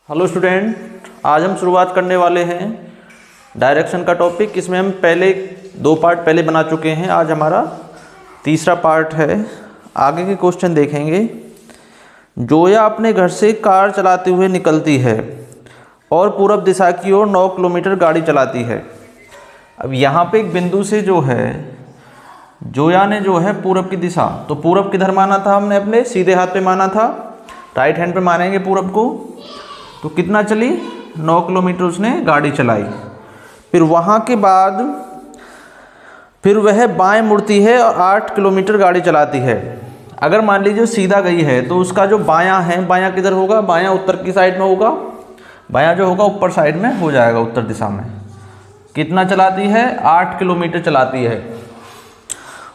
Hello student, आज हम शुरुआत करने वाले हैं डायरेक्शन का टॉपिक। इसमें हम पहले 2 पार्ट पहले बना चुके हैं, आज हमारा तीसरा पार्ट है। आगे के क्वेश्चन देखेंगे। जोया अपने घर से कार चलाते हुए निकलती है और पूरब दिशा की ओर 9 किलोमीटर गाड़ी चलाती है। अब यहाँ पे एक बिंदु से जो है जोया ने जो है पूरब की दिशा, तो पूरब किधर माना था हमने, अपने सीधे हाथ पे माना था, राइट हैंड पे मानेंगे पूरब को। तो कितना चली, 9 किलोमीटर उसने गाड़ी चलाई। फिर वहाँ के बाद फिर वह बाएं मुड़ती है और 8 किलोमीटर गाड़ी चलाती है। अगर मान लीजिए सीधा गई है तो उसका जो बायां है, बायां किधर होगा, बायां उत्तर की साइड में होगा, बायां जो होगा ऊपर साइड में हो जाएगा, उत्तर दिशा में। कितना चलाती है, 8 किलोमीटर चलाती है।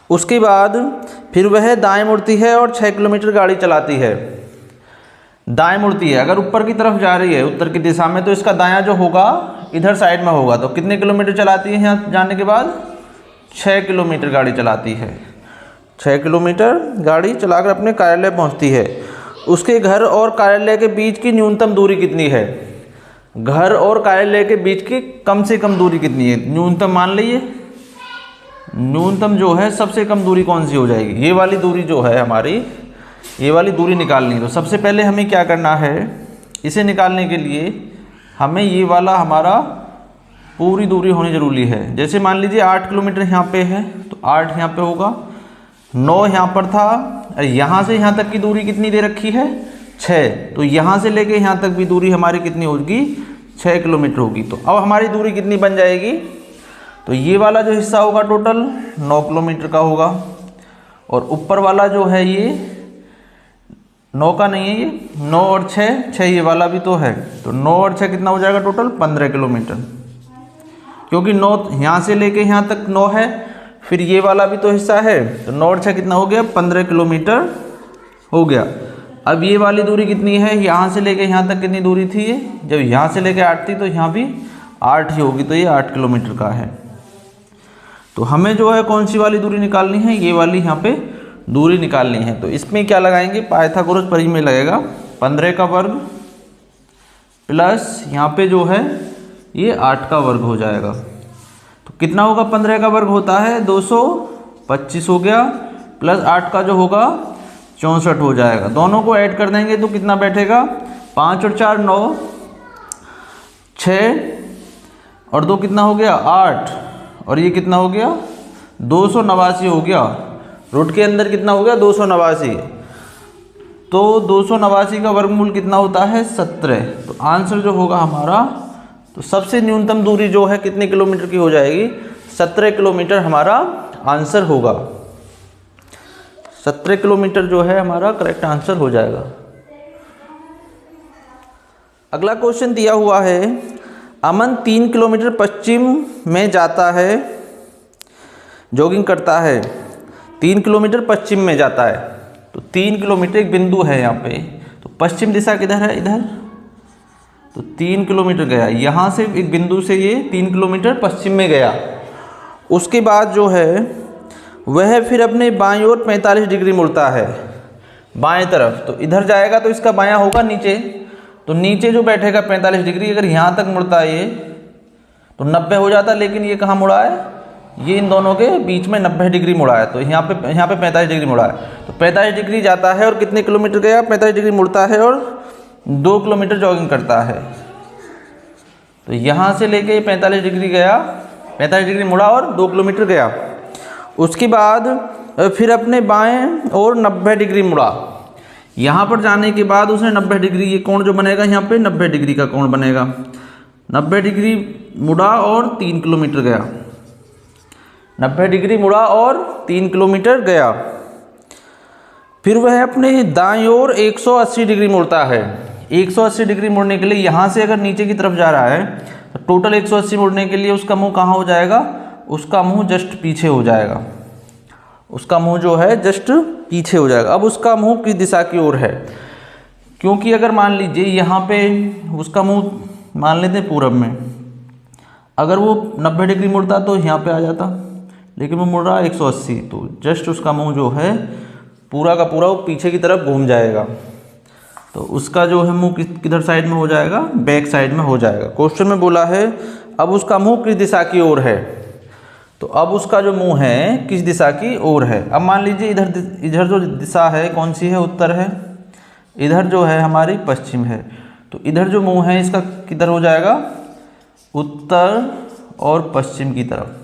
उसके बाद फिर वह दाएं मुड़ती है और 6 किलोमीटर गाड़ी चलाती है। दाएं मुड़ती है, अगर ऊपर की तरफ जा रही है उत्तर की दिशा में, तो इसका दायां जो होगा इधर साइड में होगा। तो कितने किलोमीटर चलाती है यहाँ जाने के बाद, 6 किलोमीटर गाड़ी चलाती है। 6 किलोमीटर गाड़ी चलाकर अपने कार्यालय पहुँचती है। उसके घर और कार्यालय के बीच की न्यूनतम दूरी कितनी है, घर और कार्यालय के बीच की कम से कम दूरी कितनी है, न्यूनतम मान लीजिए। न्यूनतम जो है सबसे कम दूरी कौन सी हो जाएगी, ये वाली दूरी जो है हमारी, ये वाली दूरी निकालनी है। तो सबसे पहले हमें क्या करना है, इसे निकालने के लिए हमें ये वाला हमारा पूरी दूरी होनी ज़रूरी है। जैसे मान लीजिए 8 किलोमीटर यहाँ पे है, तो 8 यहाँ पे होगा, 9 यहाँ पर था, यहाँ से यहाँ तक की दूरी कितनी दे रखी है, 6। तो यहाँ से लेके यहाँ तक भी दूरी हमारी कितनी होगी, 6 किलोमीटर होगी। तो अब हमारी दूरी कितनी बन जाएगी, तो ये वाला जो हिस्सा होगा टोटल 9 किलोमीटर का होगा, और ऊपर वाला जो है ये 9 का नहीं है, ये 9 और 6 ये वाला भी तो है। तो 9 और 6 कितना हो जाएगा टोटल, 15 किलोमीटर। क्योंकि 9 यहाँ से लेके यहाँ तक 9 है, फिर ये वाला भी तो हिस्सा है, तो 9 और 6 कितना हो गया, 15 किलोमीटर हो गया। अब ये वाली दूरी कितनी है, यहाँ से लेके यहाँ तक कितनी दूरी थी, ये जब यहाँ से लेके 8 थी तो यहाँ भी 8 ही होगी, तो ये 8 किलोमीटर का है। तो हमें जो है कौन सी वाली दूरी निकालनी है, ये वाली यहाँ पे दूरी निकालनी है। तो इसमें क्या लगाएंगे, पाइथागोरस परिमेय में लगेगा, 15 का वर्ग प्लस यहाँ पे जो है ये 8 का वर्ग हो जाएगा। तो कितना होगा, 15 का वर्ग होता है 225 हो गया, प्लस 8 का जो होगा 64 हो जाएगा। दोनों को ऐड कर देंगे तो कितना बैठेगा, 5 और 4 9, 6 और 2 कितना हो गया, 8, और ये कितना हो गया, 289 हो गया। रूट के अंदर कितना हो गया, 289। तो 289 का वर्गमूल कितना होता है, 17। तो आंसर जो होगा हमारा, तो सबसे न्यूनतम दूरी जो है कितने किलोमीटर की हो जाएगी, 17 किलोमीटर हमारा आंसर होगा। 17 किलोमीटर जो है हमारा करेक्ट आंसर हो जाएगा। अगला क्वेश्चन दिया हुआ है, अमन 3 किलोमीटर पश्चिम में जाता है, जॉगिंग करता है, 3 किलोमीटर पश्चिम में जाता है। तो 3 किलोमीटर एक बिंदु है यहाँ पे, तो पश्चिम दिशा किधर है, इधर। तो 3 किलोमीटर गया, यहाँ से एक बिंदु से ये 3 किलोमीटर पश्चिम में गया। उसके बाद जो है वह फिर अपने बाईं ओर 45 डिग्री मुड़ता है, बाएं तरफ। तो इधर जाएगा तो इसका बायां होगा नीचे, तो नीचे जो बैठेगा 45 डिग्री, अगर यहाँ तक मुड़ता है ये तो 90 हो जाता, लेकिन ये कहाँ मुड़ा है, ये इन दोनों के बीच में 90 डिग्री मुड़ा है। तो यहाँ पे 45 डिग्री मुड़ा है। तो 45 डिग्री जाता है और कितने किलोमीटर गया, 45 डिग्री मुड़ता है और 2 किलोमीटर जॉगिंग करता है। तो यहाँ से लेके 45 डिग्री गया, 45 डिग्री मुड़ा और 2 किलोमीटर गया। उसके बाद फिर अपने बाएं और 90 डिग्री मुड़ा। यहाँ पर जाने के बाद उसने 90 डिग्री, ये कोण जो बनेगा यहाँ पे 90 डिग्री का कोण बनेगा, 90 डिग्री मुड़ा और 3 किलोमीटर गया, 90 डिग्री मुड़ा और 3 किलोमीटर गया। फिर वह अपने दाईं ओर 180 डिग्री मुड़ता है। 180 डिग्री मुड़ने के लिए यहाँ से अगर नीचे की तरफ जा रहा है तो टोटल 180 मुड़ने के लिए उसका मुंह कहाँ हो जाएगा, उसका मुंह जस्ट पीछे हो जाएगा, उसका मुंह जो है जस्ट पीछे हो जाएगा। अब उसका मुंह किस दिशा की ओर है, क्योंकि अगर मान लीजिए यहाँ पे उसका मुंह मान लेते हैं पूरब में, अगर वो 90 डिग्री मुड़ता तो यहाँ पे आ जाता, लेकिन वो मुड़ रहा है 180, तो जस्ट उसका मुंह जो है पूरा का पूरा वो पीछे की तरफ घूम जाएगा। तो उसका जो है मुंह किधर साइड में हो जाएगा, बैक साइड में हो जाएगा। क्वेश्चन में बोला है अब उसका मुंह किस दिशा की ओर है, तो अब उसका जो मुंह है किस दिशा की ओर है। अब मान लीजिए इधर जो दिशा है कौन सी है, उत्तर है, इधर जो है हमारी पश्चिम है, तो इधर जो मुंह है इसका किधर हो जाएगा, उत्तर और पश्चिम की तरफ।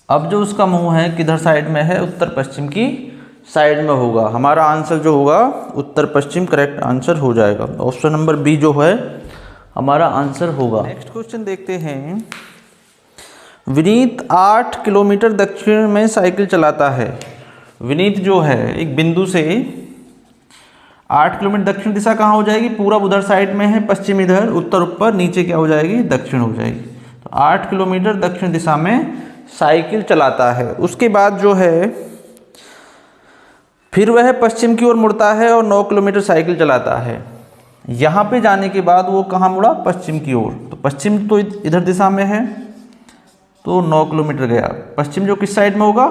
अब जो उसका मुंह है किधर साइड में है, उत्तर पश्चिम की साइड में होगा। हमारा आंसर जो होगा उत्तर पश्चिम करेक्ट आंसर हो जाएगा। ऑप्शन नंबर बी जो है हमारा आंसर होगा। नेक्स्ट क्वेश्चन देखते हैं। विनीत 8 किलोमीटर दक्षिण में साइकिल चलाता है। विनीत जो है एक बिंदु से 8 किलोमीटर, दक्षिण दिशा कहाँ हो जाएगी, पूरब उधर साइड में है, पश्चिम इधर, उत्तर ऊपर, नीचे क्या हो जाएगी, दक्षिण हो जाएगी। तो 8 किलोमीटर दक्षिण दिशा में साइकिल चलाता है। उसके बाद जो है फिर वह पश्चिम की ओर मुड़ता है और 9 किलोमीटर साइकिल चलाता है। यहाँ पे जाने के बाद वो कहाँ मुड़ा, पश्चिम की ओर। तो पश्चिम तो इधर दिशा में है, तो 9 किलोमीटर गया। पश्चिम जो किस साइड में होगा,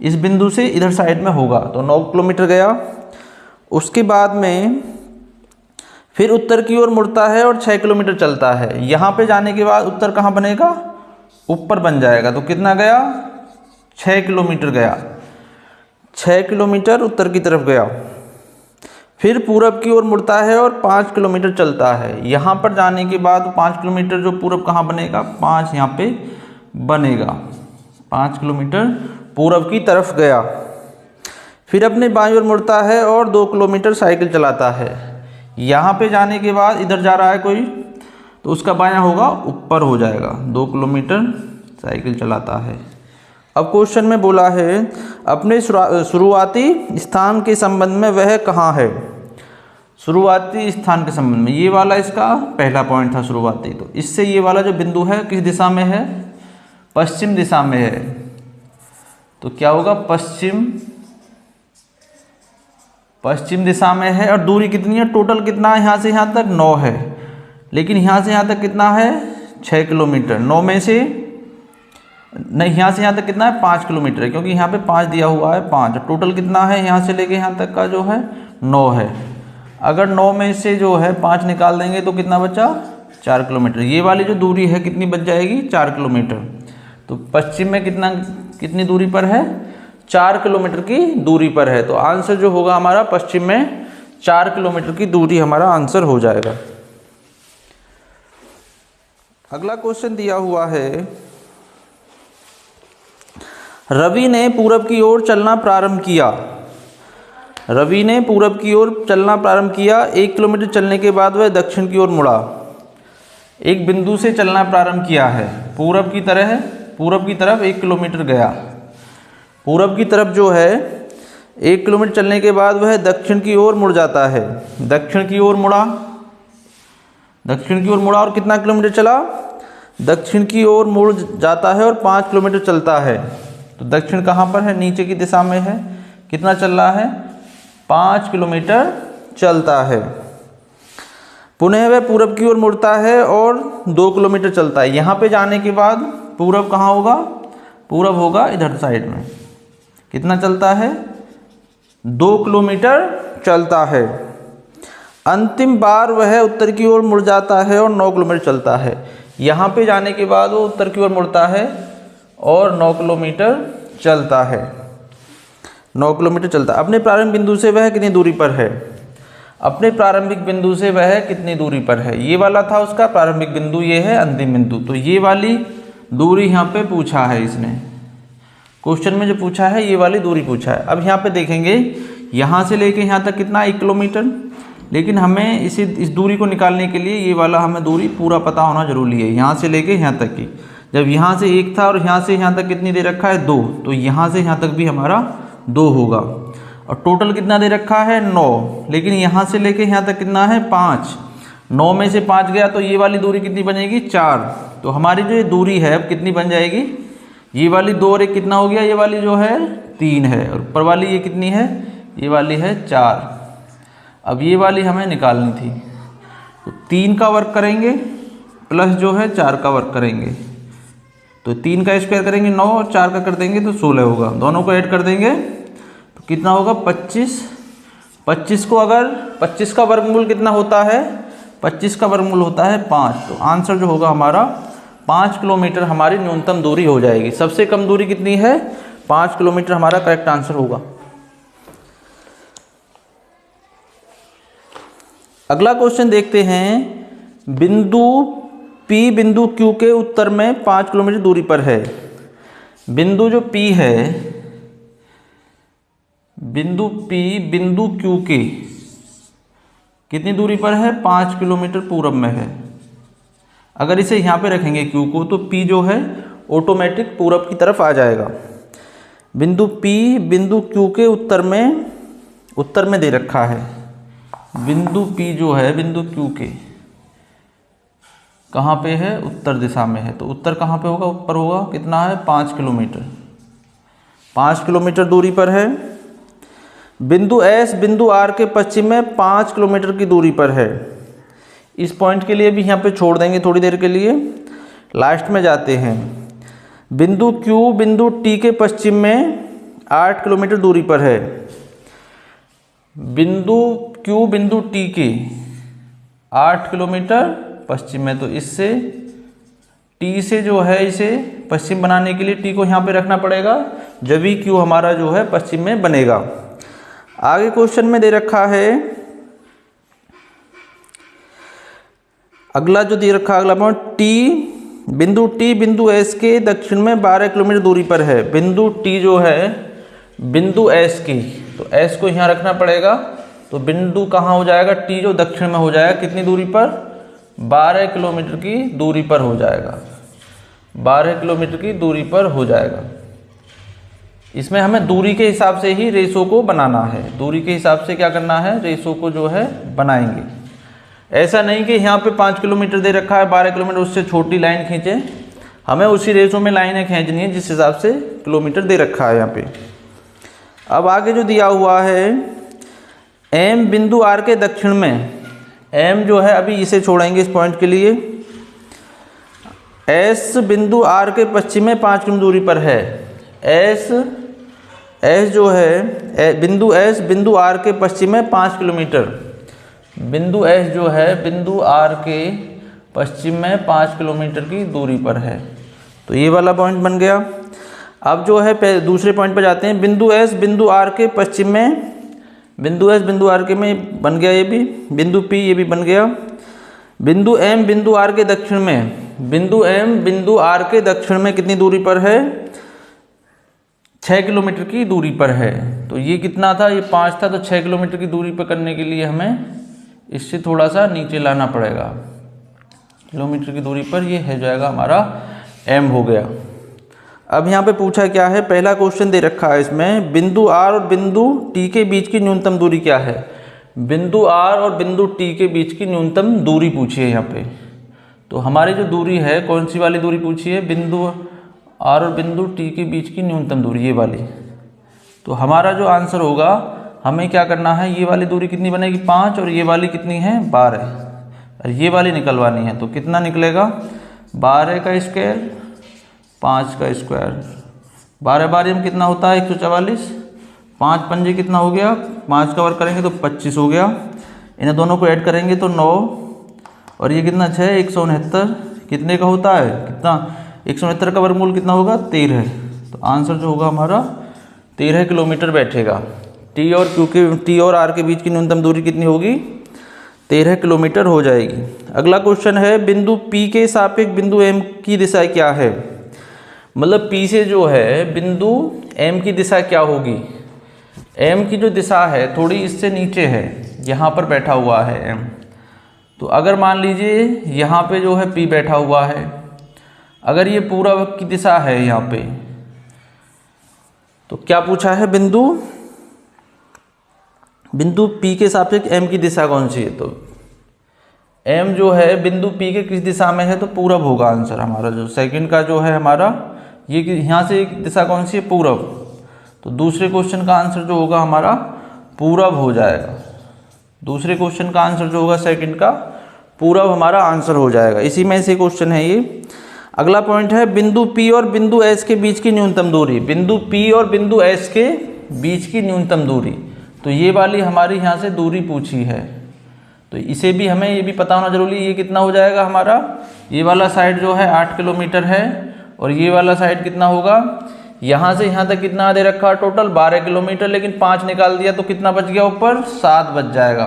इस बिंदु से इधर साइड में होगा, तो 9 किलोमीटर गया। उसके बाद में फिर उत्तर की ओर मुड़ता है और 6 किलोमीटर चलता है। यहाँ पे जाने के बाद उत्तर कहाँ बनेगा, ऊपर बन जाएगा। तो कितना गया, 6 किलोमीटर गया, 6 किलोमीटर उत्तर की तरफ गया। फिर पूरब की ओर मुड़ता है और 5 किलोमीटर चलता है। यहाँ पर जाने के बाद 5 किलोमीटर जो पूरब कहाँ बनेगा, 5 यहाँ पे बनेगा, 5 किलोमीटर पूरब की तरफ गया। फिर अपने बाईं ओर मुड़ता है और 2 किलोमीटर साइकिल चलाता है। यहाँ पे जाने के बाद इधर जा रहा है कोई, तो उसका बायां होगा ऊपर हो जाएगा, 2 किलोमीटर साइकिल चलाता है। अब क्वेश्चन में बोला है अपने शुरुआती स्थान के संबंध में वह कहाँ है। शुरुआती स्थान के संबंध में, ये वाला इसका पहला पॉइंट था शुरुआती, तो इससे ये वाला जो बिंदु है किस दिशा में है, पश्चिम दिशा में है। तो क्या होगा, पश्चिम दिशा में है। और दूरी कितनी है, टोटल कितना है, यहाँ से यहाँ तक 9 है, लेकिन यहाँ से यहाँ तक कितना है, 6 किलोमीटर। 9 में से नहीं, यहाँ से यहाँ तक कितना है, 5 किलोमीटर है, क्योंकि यहाँ पे 5 दिया हुआ है, 5। टोटल कितना है, यहाँ से लेके यहाँ तक का जो है 9 है। अगर 9 में से जो है 5 निकाल देंगे तो कितना बचा, 4 किलोमीटर। ये वाली जो दूरी है कितनी बच जाएगी, 4 किलोमीटर। तो पश्चिम में कितनी दूरी पर है, 4 किलोमीटर की दूरी पर है। तो आंसर जो होगा हमारा पश्चिम में 4 किलोमीटर की दूरी हमारा आंसर हो जाएगा। अगला क्वेश्चन दिया हुआ है, रवि ने पूरब की ओर चलना प्रारंभ किया। रवि ने पूरब की ओर चलना प्रारंभ किया। 1 किलोमीटर चलने के बाद वह दक्षिण की ओर मुड़ा। एक बिंदु से चलना प्रारंभ किया है, पूरब की तरफ 1 किलोमीटर गया। पूरब की तरफ जो है 1 किलोमीटर चलने के बाद वह दक्षिण की ओर मुड़ जाता है। दक्षिण की ओर मुड़ा और कितना किलोमीटर चला, दक्षिण की ओर मुड़ जाता है और 5 किलोमीटर चलता है। तो दक्षिण कहाँ पर है, नीचे की दिशा में है। कितना चल रहा है, 5 किलोमीटर चलता है। पुनः वह पूरब की ओर मुड़ता है और 2 किलोमीटर चलता है। यहाँ पे जाने के बाद पूरब कहाँ होगा, पूरब होगा इधर साइड में। कितना चलता है, 2 किलोमीटर चलता है। अंतिम बार वह उत्तर की ओर मुड़ जाता है और 9 किलोमीटर चलता है। यहाँ पे जाने के बाद वो उत्तर की ओर मुड़ता है और 9 किलोमीटर चलता है। 9 किलोमीटर चलता है। अपने प्रारंभिक बिंदु से वह कितनी दूरी पर है, अपने प्रारंभिक बिंदु से वह कितनी दूरी पर है। ये वाला था उसका प्रारंभिक बिंदु, ये है अंतिम बिंदु। तो ये वाली दूरी यहाँ पे पूछा है इसने, क्वेश्चन में जो पूछा है ये वाली दूरी पूछा है। अब यहाँ पे देखेंगे, यहाँ से लेके यहाँ तक कितना, 1 किलोमीटर। लेकिन हमें इस दूरी को निकालने के लिए ये वाला हमें दूरी पूरा पता होना जरूरी है, यहाँ से लेके यहाँ तक की। जब यहाँ से 1 था और यहाँ से यहाँ तक कितनी दे रखा है, 2, तो यहाँ से यहाँ तक भी हमारा 2 होगा। और टोटल कितना दे रखा है, 9, लेकिन यहाँ से लेके यहाँ तक कितना है, 5। 9 में से 5 गया तो ये वाली दूरी कितनी बनेगी, 4। तो हमारी जो ये दूरी है अब कितनी बन जाएगी, ये वाली 2 और 1 कितना हो गया, ये वाली जो है 3 है, और ऊपर वाली ये कितनी है, ये वाली है 4। अब ये वाली हमें निकालनी थी, तो 3 का वर्क करेंगे प्लस जो है 4 का वर्क करेंगे। तो 3 का स्क्वायर करेंगे 9 और 4 का कर देंगे तो 16 होगा। दोनों को ऐड कर देंगे तो कितना होगा, 25। 25 को अगर 25 का वर्गमूल कितना होता है, 25 का वर्गमूल होता है 5। तो आंसर जो होगा हमारा 5 किलोमीटर हमारी न्यूनतम दूरी हो जाएगी। सबसे कम दूरी कितनी है, 5 किलोमीटर हमारा करेक्ट आंसर होगा। अगला क्वेश्चन देखते हैं। बिंदु P बिंदु Q के उत्तर में 5 किलोमीटर दूरी पर है। बिंदु जो P है, बिंदु P बिंदु Q के कितनी दूरी पर है, 5 किलोमीटर पूरब में है। अगर इसे यहाँ पे रखेंगे Q को, तो P जो है ऑटोमेटिक पूरब की तरफ आ जाएगा। बिंदु P बिंदु Q के उत्तर में दे रखा है। बिंदु P जो है बिंदु Q के कहाँ पे है, उत्तर दिशा में है। तो उत्तर कहाँ पे होगा, ऊपर होगा। कितना है, 5 किलोमीटर, 5 किलोमीटर दूरी पर है। बिंदु S बिंदु R के पश्चिम में 5 किलोमीटर की दूरी पर है। इस पॉइंट के लिए भी यहाँ पे छोड़ देंगे थोड़ी देर के लिए, लास्ट में जाते हैं। बिंदु Q बिंदु T के पश्चिम में 8 किलोमीटर दूरी पर है। बिंदु Q बिंदु T के 8 किलोमीटर पश्चिम में, तो इससे T से जो है इसे पश्चिम बनाने के लिए T को यहाँ पे रखना पड़ेगा, जब भी Q हमारा जो है पश्चिम में बनेगा। आगे क्वेश्चन में दे रखा है, अगला जो दे रखा है अगला पॉइंट, T बिंदु S के दक्षिण में 12 किलोमीटर दूरी पर है। बिंदु T जो है बिंदु S की, तो S को यहाँ रखना पड़ेगा। तो बिंदु कहाँ हो जाएगा, T जो दक्षिण में हो जाएगा, कितनी दूरी पर, 12 किलोमीटर की दूरी पर हो जाएगा। 12 किलोमीटर की दूरी पर हो जाएगा। इसमें हमें दूरी के हिसाब से ही रेशो को बनाना है। दूरी के हिसाब से क्या करना है, रेशो को जो है बनाएंगे। ऐसा नहीं कि यहाँ पे 5 किलोमीटर दे रखा है, 12 किलोमीटर उससे छोटी लाइन खींचे। हमें उसी रेशो में लाइनें खींचनी है जिस हिसाब से किलोमीटर दे रखा है यहाँ पे। अब आगे जो दिया हुआ है, M बिंदु R के दक्षिण में, M जो है अभी इसे छोड़ेंगे इस पॉइंट के लिए। S बिंदु R के पश्चिम में 5 किलोमीटर दूरी पर है। S जो है बिंदु S बिंदु R के पश्चिम में 5 किलोमीटर। बिंदु S जो है बिंदु R के पश्चिम में 5 किलोमीटर की दूरी पर है। तो ये वाला पॉइंट बन गया। अब जो है दूसरे पॉइंट पर जाते हैं। बिंदु S बिंदु R के पश्चिम में, बिंदु S बिंदु R के में बन गया ये भी। बिंदु P ये भी बन गया। बिंदु M बिंदु R के दक्षिण में, बिंदु M बिंदु R के दक्षिण में कितनी दूरी पर है, 6 किलोमीटर की दूरी पर है। तो ये कितना था, ये 5 था, तो 6 किलोमीटर की दूरी पर करने के लिए हमें इससे थोड़ा सा नीचे लाना पड़ेगा। किलोमीटर की दूरी पर ये हो जाएगा हमारा M हो गया। अब यहाँ पे पूछा क्या है, पहला क्वेश्चन दे रखा है इसमें, बिंदु R और बिंदु T के बीच की न्यूनतम दूरी क्या है। बिंदु R और बिंदु T के बीच की न्यूनतम दूरी पूछी है यहाँ पे। तो हमारी जो दूरी है, कौन सी वाली दूरी पूछी है, बिंदु R और बिंदु T के बीच की न्यूनतम दूरी, ये वाली। तो हमारा जो आंसर होगा, हमें क्या करना है, ये वाली दूरी कितनी बनेगी, 5, और ये वाली कितनी है, 12, और ये वाली निकलवानी है। तो कितना निकलेगा, 12 का स्क्वायर 5 का स्क्वायर, 12 बार में कितना होता है, 144, 5 पंजे कितना हो गया, 5 का वर्ग करेंगे तो 25 हो गया। इन दोनों को ऐड करेंगे तो 9, और ये कितना 6, 169 कितने का होता है, कितना 169 का वर्गमूल कितना होगा, 13। तो आंसर जो होगा हमारा 13 किलोमीटर बैठेगा। T और R के बीच की न्यूनतम दूरी कितनी होगी, 13 किलोमीटर हो जाएगी। अगला क्वेश्चन है, बिंदु P के सापेक्ष बिंदु M की दिशा क्या है। मतलब P से जो है बिंदु M की दिशा क्या होगी। M की जो दिशा है थोड़ी इससे नीचे है, यहाँ पर बैठा हुआ है M। तो अगर मान लीजिए यहाँ पे जो है P बैठा हुआ है, अगर ये पूर्व की दिशा है यहाँ पे, तो क्या पूछा है, बिंदु P के सापेक्ष M की दिशा कौन सी है। तो M जो है बिंदु P के किस दिशा में है, तो पूरब होगा आंसर हमारा। जो सेकंड का जो है हमारा, ये यहाँ से एक दिशा कौन सी है, पूरब। तो दूसरे क्वेश्चन का आंसर जो होगा हमारा पूरब हो जाएगा। दूसरे क्वेश्चन का आंसर जो होगा सेकंड का पूरब हमारा आंसर हो जाएगा। इसी में से क्वेश्चन है ये। अगला पॉइंट है, बिंदु P और बिंदु S के बीच की न्यूनतम दूरी। बिंदु P और बिंदु S के बीच की न्यूनतम दूरी, तो ये वाली हमारी यहाँ से दूरी पूछी है, तो इसे भी हमें ये भी पता होना जरूरी है। ये कितना हो जाएगा हमारा, ये वाला साइड जो है 8 किलोमीटर है और ये वाला साइड कितना होगा, यहाँ से यहाँ तक कितना दे रखा टोटल 12 किलोमीटर, लेकिन 5 निकाल दिया तो कितना बच गया ऊपर, 7 बच जाएगा।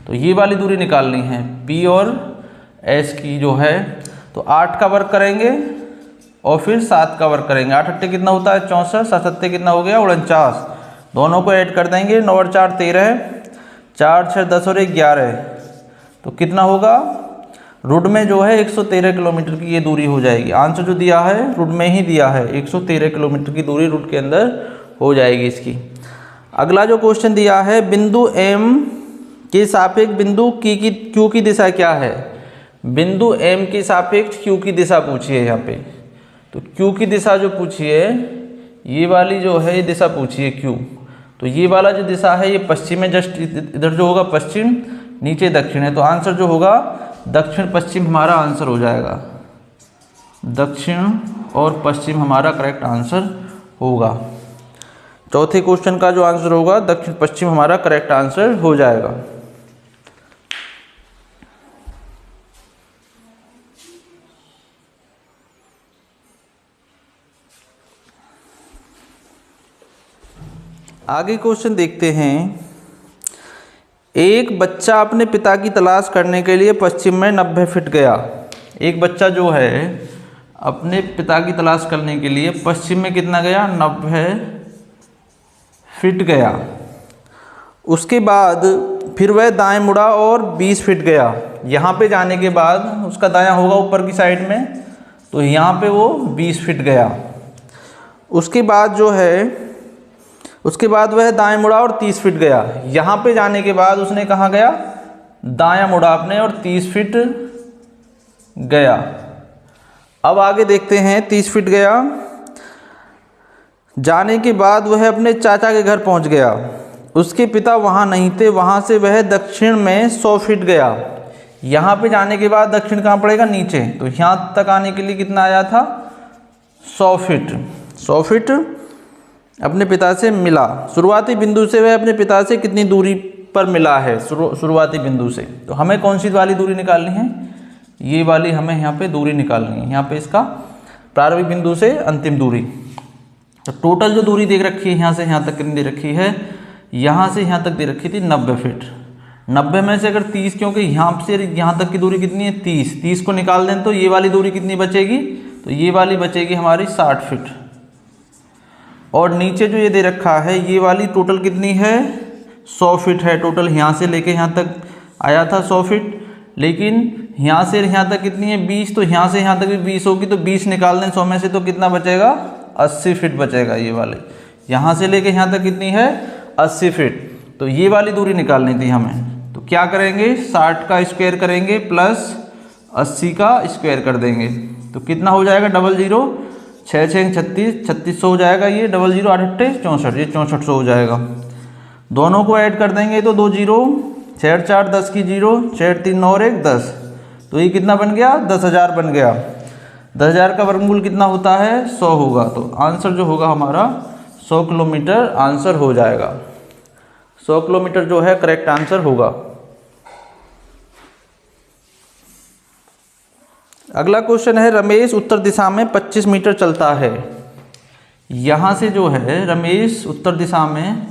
तो ये वाली दूरी निकालनी है P और S की जो है, तो 8 का वर्क करेंगे और फिर 7 का वर्क करेंगे। 8 अट्ठे कितना होता है 64, 7 सत्ते कितना हो गया 49, दोनों को ऐड कर देंगे, 9 और 4 13, 4 6 10 और 1 11, तो कितना होगा, रुट में जो है 113 किलोमीटर की ये दूरी हो जाएगी। आंसर जो दिया है रुट में ही दिया है, 113 किलोमीटर की दूरी रुट के अंदर हो जाएगी इसकी। अगला जो क्वेश्चन दिया है, बिंदु M के सापेक्ष बिंदु Q की दिशा क्या है। बिंदु M के सापेक्ष Q की दिशा पूछी है यहाँ पे, तो Q की दिशा जो पूछी है, ये वाली जो है ये दिशा पूछी है Q, तो ये वाला जो दिशा है ये पश्चिम है, जस्ट इधर जो होगा पश्चिम, नीचे दक्षिण है, तो आंसर जो होगा दक्षिण पश्चिम हमारा आंसर हो जाएगा। दक्षिण और पश्चिम हमारा करेक्ट आंसर होगा। चौथे क्वेश्चन का जो आंसर होगा दक्षिण पश्चिम हमारा करेक्ट आंसर हो जाएगा। आगे क्वेश्चन देखते हैं। एक बच्चा अपने पिता की तलाश करने के लिए पश्चिम में 90 फीट गया। एक बच्चा जो है अपने पिता की तलाश करने के लिए पश्चिम में कितना गया, 90 फीट गया। उसके बाद फिर वह दाएं मुड़ा और 20 फीट गया। यहाँ पे जाने के बाद उसका दायां होगा ऊपर की साइड में, तो यहाँ पे वो 20 फीट गया। उसके बाद जो है, उसके बाद वह दाएं मुड़ा और 30 फीट गया। यहाँ पे जाने के बाद उसने कहाँ गया, दायां मुड़ा अपने और 30 फीट गया। अब आगे देखते हैं, 30 फीट गया, जाने के बाद वह अपने चाचा के घर पहुँच गया। उसके पिता वहाँ नहीं थे, वहाँ से वह दक्षिण में 100 फीट गया। यहाँ पे जाने के बाद दक्षिण कहाँ पड़ेगा, नीचे, तो यहाँ तक आने के लिए कितना आया था, 100 फीट। 100 फीट अपने पिता से मिला। शुरुआती बिंदु से वह अपने पिता से कितनी दूरी पर मिला है, शुरुआती बिंदु से, तो हमें कौन सी वाली दूरी निकालनी है, ये वाली हमें यहाँ पे दूरी निकालनी है। यहाँ पे इसका प्रारंभिक बिंदु से अंतिम दूरी, तो टोटल जो दूरी देख रखी है यहाँ से यहाँ तक कितनी दे रखी है, यहाँ से यहाँ तक दे रखी थी 90 फीट। 90 में से अगर 30, क्योंकि यहाँ से यहाँ तक की दूरी कितनी है 30, 30 को निकाल दें तो ये वाली दूरी कितनी बचेगी, तो ये वाली बचेगी हमारी 60 फीट। और नीचे जो ये दे रखा है ये वाली टोटल कितनी है, 100 फीट है टोटल। यहाँ से लेके यहाँ तक आया था 100 फीट, लेकिन यहाँ से यहाँ तक कितनी है 20, तो यहाँ से यहाँ तक भी 20 होगी, तो 20 निकाल दें 100 में से तो कितना बचेगा, 80 फीट बचेगा। ये वाले यहाँ से लेके यहाँ तक कितनी है 80 फीट, तो ये वाली दूरी निकालनी थी हमें। तो क्या करेंगे, 60 का स्क्वायर करेंगे प्लस 80 का स्क्वायर कर देंगे, तो कितना हो जाएगा, 00 6 6 36 3600 हो जाएगा। ये 00 8 8 64, ये 6400 हो जाएगा। दोनों को ऐड कर देंगे तो 2 0 6 4 10 की 0 6 3 9 और 1 10, तो ये कितना बन गया, 10,000 बन गया। 10,000 का वर्गमूल कितना होता है, 100 होगा, तो आंसर जो होगा हमारा 100 किलोमीटर आंसर हो जाएगा। 100 किलोमीटर जो है करेक्ट आंसर होगा। अगला क्वेश्चन है, रमेश उत्तर दिशा में 25 मीटर चलता है। यहाँ से जो है रमेश उत्तर दिशा में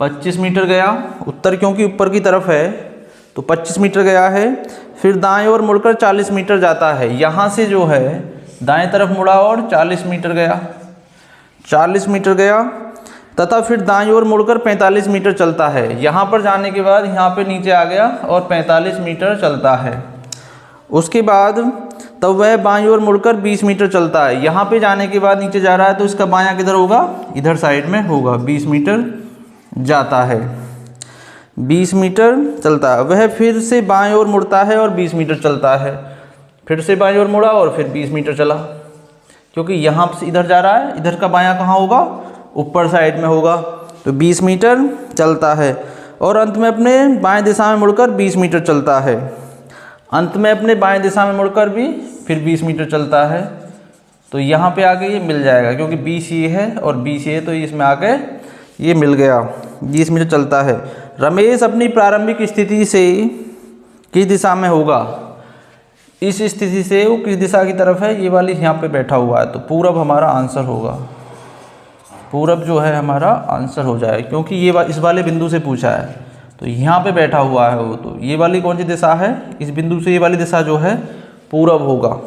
25 मीटर गया, उत्तर क्योंकि ऊपर की तरफ है तो 25 मीटर गया है। फिर दाएं ओर मुड़कर 40 मीटर जाता है। यहाँ से जो है दाएं तरफ मुड़ा और 40 मीटर गया, 40 मीटर गया, तथा फिर दाएं ओर मुड़कर 45 मीटर चलता है। यहाँ पर जाने के बाद यहाँ पे नीचे आ गया और 45 मीटर चलता है। उसके बाद तब वह बाईं ओर मुड़कर 20 मीटर चलता है। यहाँ पे जाने के बाद नीचे जा रहा है तो इसका बायां किधर होगा, इधर साइड में होगा। 20 मीटर जाता है, 20 मीटर चलता है। वह फिर से बाईं ओर मुड़ता है और 20 मीटर चलता है। फिर से बाईं ओर मुड़ा और फिर 20 मीटर चला, क्योंकि यहाँ से इधर जा रहा है, इधर का बायां कहाँ होगा, ऊपर साइड में होगा। तो 20 मीटर चलता है और अंत में अपने बाएं दिशा में मुड़कर 20 मीटर चलता है। अंत में अपने बाएं दिशा में मुड़कर भी फिर 20 मीटर चलता है। तो यहाँ पे आके ये मिल जाएगा, क्योंकि 20 ये है और 20 ये, तो इसमें आके ये मिल गया, ये इसमें जो चलता है। रमेश अपनी प्रारंभिक स्थिति से किस दिशा में होगा, इस स्थिति से वो किस दिशा की तरफ है, ये वाली यहाँ पे बैठा हुआ है, तो पूरब हमारा आंसर होगा। पूरब जो है हमारा आंसर हो जाएगा, क्योंकि ये इस वाले बिंदु से पूछा है, तो यहाँ पे बैठा हुआ है वो, तो ये वाली कौन सी दिशा है, इस बिंदु से ये वाली दिशा जो है पूरब होगा।